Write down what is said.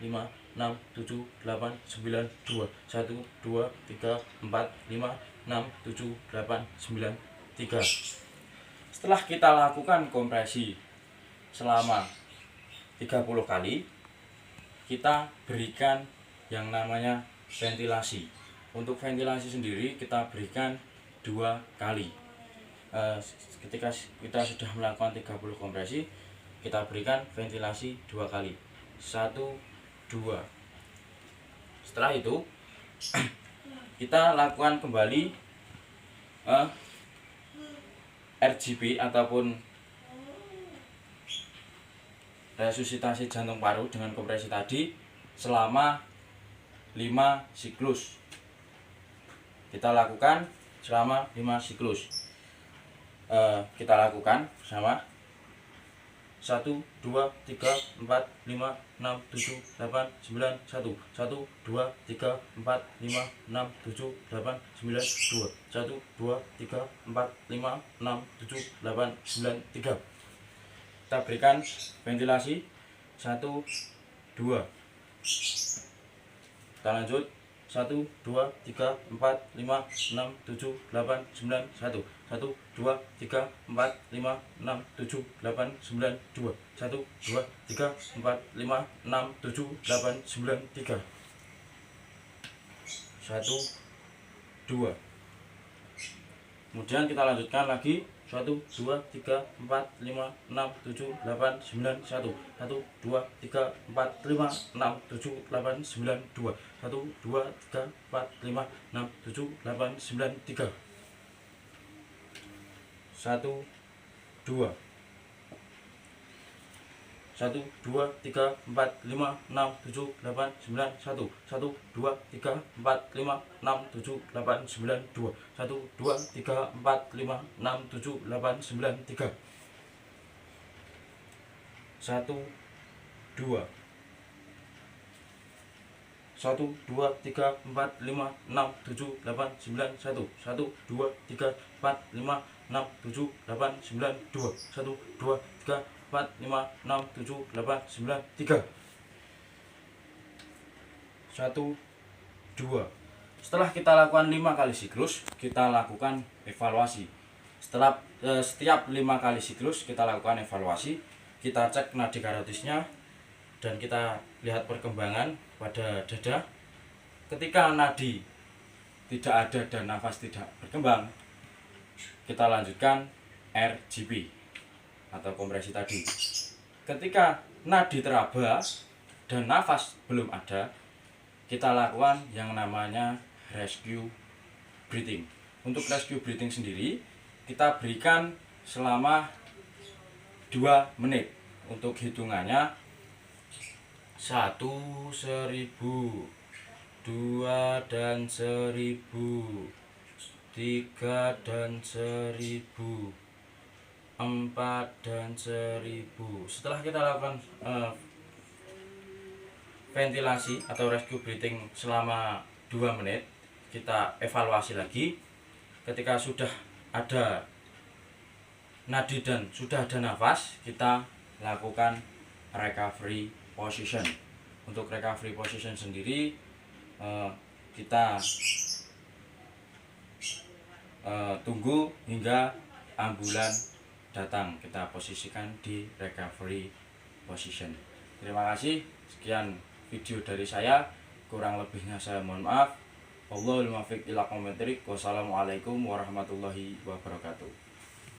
5, 6, 7, 8, 9, 2, 1, 2, 3, 4, 5, 6, 7, 8, 9, 3. Setelah kita lakukan kompresi selama 30 kali, kita berikan yang namanya ventilasi. Untuk ventilasi sendiri kita berikan 2 kali. Ketika kita sudah melakukan 30 kompresi, kita berikan ventilasi 2 kali. 1, 2. Setelah itu kita lakukan kembali RGP ataupun resusitasi jantung paru dengan kompresi tadi selama 5 siklus. Kita lakukan selama 5 siklus. Kita lakukan sama 1 2 3 4 5 6 7 8 9 1 1 2 3 4 5 6 7 8 9 2 1 2 3 4 5 6 7 8 9 3. Kita berikan ventilasi 1 2. Kita lanjut 1 2 3 4 5 6 7 8 9 1 1 2 3 4 5 6 7 8 9 2 1 2 3 4 5 6 7 8 9 3. 1 2. Kemudian kita lanjutkan lagi 1 2 3 4 5 6 7 8 9 1 1 2 3 4 5 6 7 8 9 2 1 2 3 4 5 6 7 8 9 3. 1 2. 1 2 3 4 5 6 7 8 9 1 1 2 3 4 5 6 7 8 9 2 1 2 3 4 5 6 7 8 9 3. 1 2. 1 2 3 4 5 6 7 8 9 1 1 2 3 4 5 6 7 8 9 2 1 2 3 4 5 6 7 8 9 3. 1 2. Setelah kita lakukan 5 kali siklus, kita lakukan evaluasi. Setiap 5 kali siklus kita lakukan evaluasi, kita cek nadi karotisnya dan kita lihat perkembangan pada dada. Ketika nadi tidak ada dan nafas tidak berkembang, kita lanjutkan RGP atau kompresi tadi. Ketika nadi teraba dan nafas belum ada, kita lakukan yang namanya rescue breathing. Untuk rescue breathing sendiri kita berikan selama 2 menit. Untuk hitungannya 1 1000, 2 dan 1000, 3 dan 1000, 4 dan 1000. Setelah kita lakukan ventilasi atau rescue breathing selama 2 menit, kita evaluasi lagi. Ketika sudah ada nadi dan sudah ada nafas, kita lakukan recovery position. Untuk recovery position sendiri kita tunggu hingga ambulan datang, kita posisikan di recovery position. Terima kasih, sekian video dari saya, kurang lebihnya saya mohon maaf. Wallahul muwaffiq ila aqwamit thoriq. Wassalamualaikum warahmatullahi wabarakatuh.